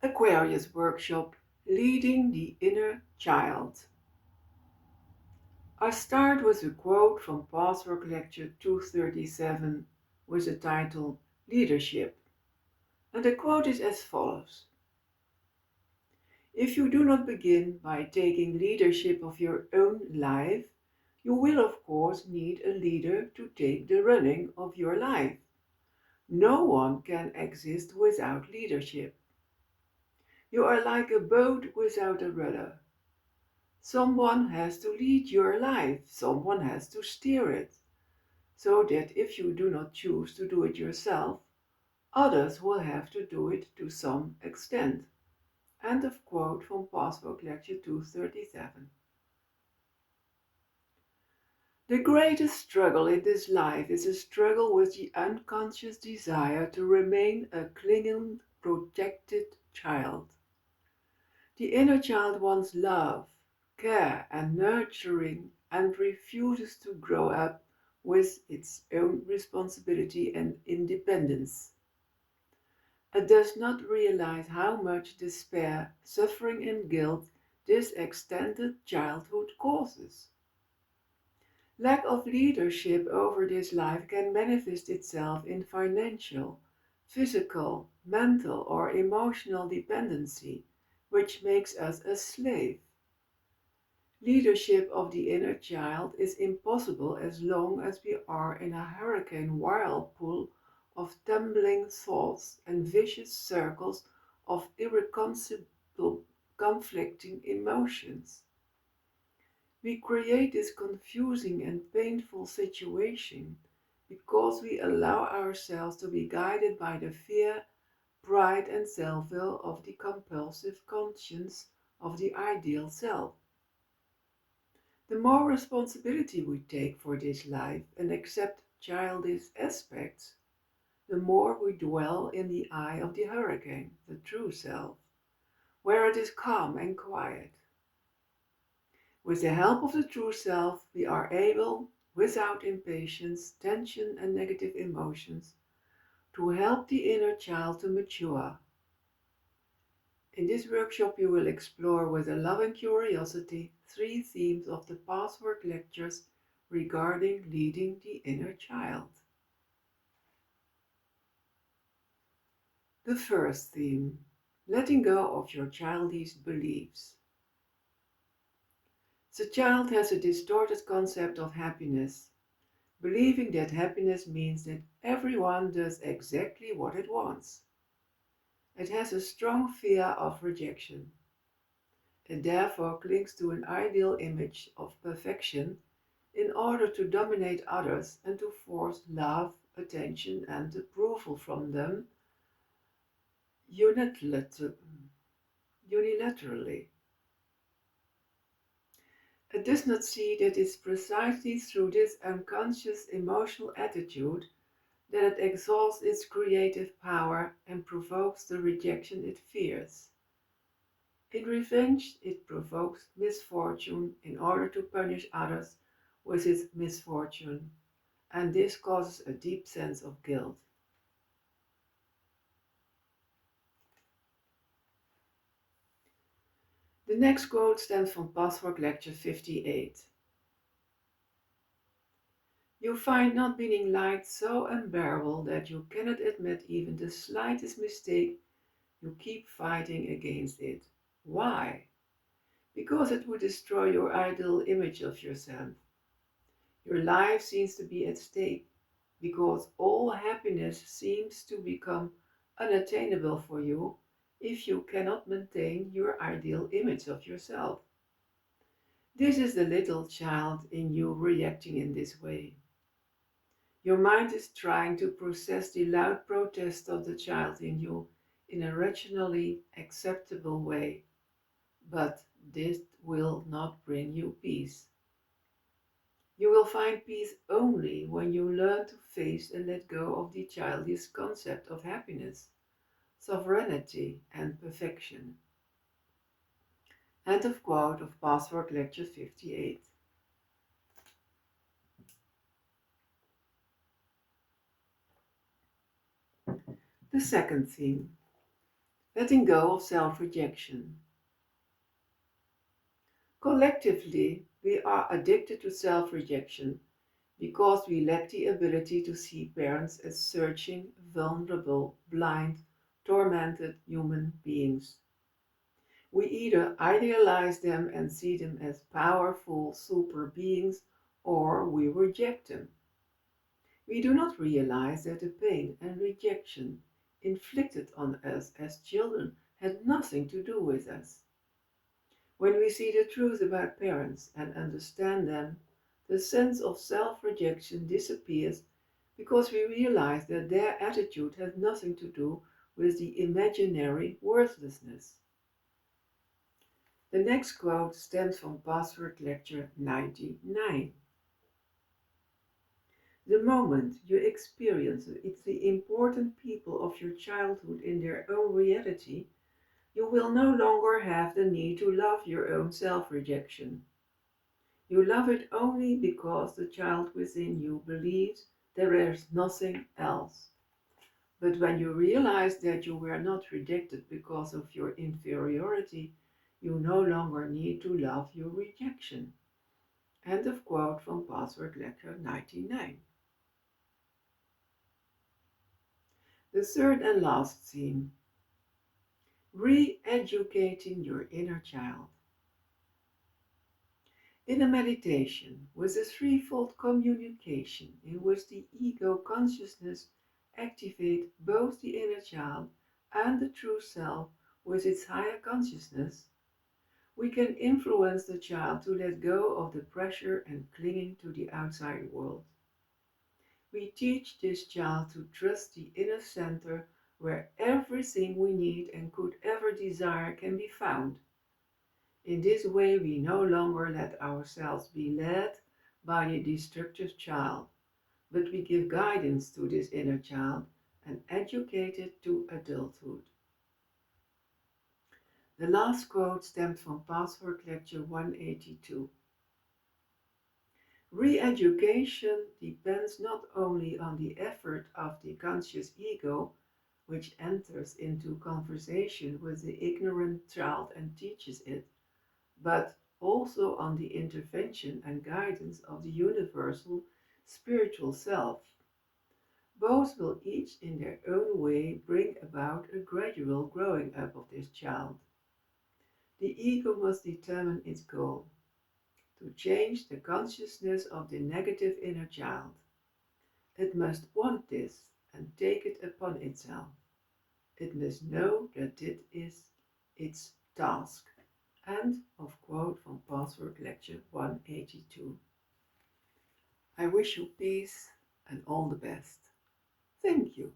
Aquarius workshop, Leading the Inner Child. I start with a quote from Pathwork Lecture 237 with the title Leadership. And the quote is as follows: If you do not begin by taking leadership of your own life, you will of course need a leader to take the running of your life. No one can exist without leadership. You are like a boat without a rudder. Someone has to lead your life, someone has to steer it, so that if you do not choose to do it yourself, others will have to do it to some extent. End of quote from Pathwork Lecture 237. The greatest struggle in this life is a struggle with the unconscious desire to remain a clinging, protected child. The inner child wants love, care, and nurturing and refuses to grow up with its own responsibility and independence. It does not realize how much despair, suffering, and guilt this extended childhood causes. Lack of leadership over this life can manifest itself in financial, physical, mental, or emotional dependency, which makes us a slave. Leadership of the inner child is impossible as long as we are in a hurricane whirlpool of tumbling thoughts and vicious circles of irreconcilable conflicting emotions. We create this confusing and painful situation because we allow ourselves to be guided by the fear, pride, and self-will of the compulsive conscience of the ideal self. The more responsibility we take for this life and accept childish aspects, the more we dwell in the eye of the hurricane, the true self, where it is calm and quiet. With the help of the true self, we are able, without impatience, tension, and negative emotions, to help the inner child to mature. In this workshop, you will explore with a loving curiosity 3 themes of the Pathwork Lectures regarding leading the inner child. The first theme, letting go of your childish beliefs. The child has a distorted concept of happiness, believing that happiness means that everyone does exactly what it wants. It has a strong fear of rejection. It therefore clings to an ideal image of perfection in order to dominate others and to force love, attention, and approval from them unilaterally. It does not see that it's precisely through this unconscious emotional attitude that it exhausts its creative power and provokes the rejection it fears. In revenge, it provokes misfortune in order to punish others with its misfortune, and this causes a deep sense of guilt. The next quote stems from Pathwork Lecture 58. You find not being liked so unbearable that you cannot admit even the slightest mistake. You keep fighting against it. Why? Because it would destroy your ideal image of yourself. Your life seems to be at stake, because all happiness seems to become unattainable for you if you cannot maintain your ideal image of yourself. This is the little child in you reacting in this way. Your mind is trying to process the loud protest of the child in you in a rationally acceptable way, but this will not bring you peace. You will find peace only when you learn to face and let go of the childish concept of happiness, sovereignty, and perfection. End of quote of Pathwork Lecture 58. The second theme, letting go of self-rejection. Collectively, we are addicted to self-rejection because we lack the ability to see parents as searching, vulnerable, blind, tormented human beings. We either idealize them and see them as powerful super beings, or we reject them. We do not realize that the pain and rejection inflicted on us as children had nothing to do with us. When we see the truth about parents and understand them, the sense of self-rejection disappears because we realize that their attitude had nothing to do with the imaginary worthlessness. The next quote stems from Pathwork Lecture 99. The moment you experience the important people of your childhood in their own reality, you will no longer have the need to love your own self-rejection. You love it only because the child within you believes there is nothing else. But when you realize that you were not rejected because of your inferiority, you no longer need to love your rejection. End of quote from Pathwork Lecture 99. The third and last theme, re-educating your inner child. In a meditation with a threefold communication in which the ego consciousness activates both the inner child and the true self with its higher consciousness, we can influence the child to let go of the pressure and clinging to the outside world. We teach this child to trust the inner center where everything we need and could ever desire can be found. In this way, we no longer let ourselves be led by the destructive child, but we give guidance to this inner child and educate it to adulthood. The last quote stems from Pathwork Lecture 182. Re-education depends not only on the effort of the conscious ego, which enters into conversation with the ignorant child and teaches it, but also on the intervention and guidance of the universal spiritual self. Both will each in their own way bring about a gradual growing up of this child. The ego must determine its goal, to change the consciousness of the negative inner child. It must want this and take it upon itself. It must know that it is its task. End of quote from Pathwork Lecture 182. I wish you peace and all the best. Thank you.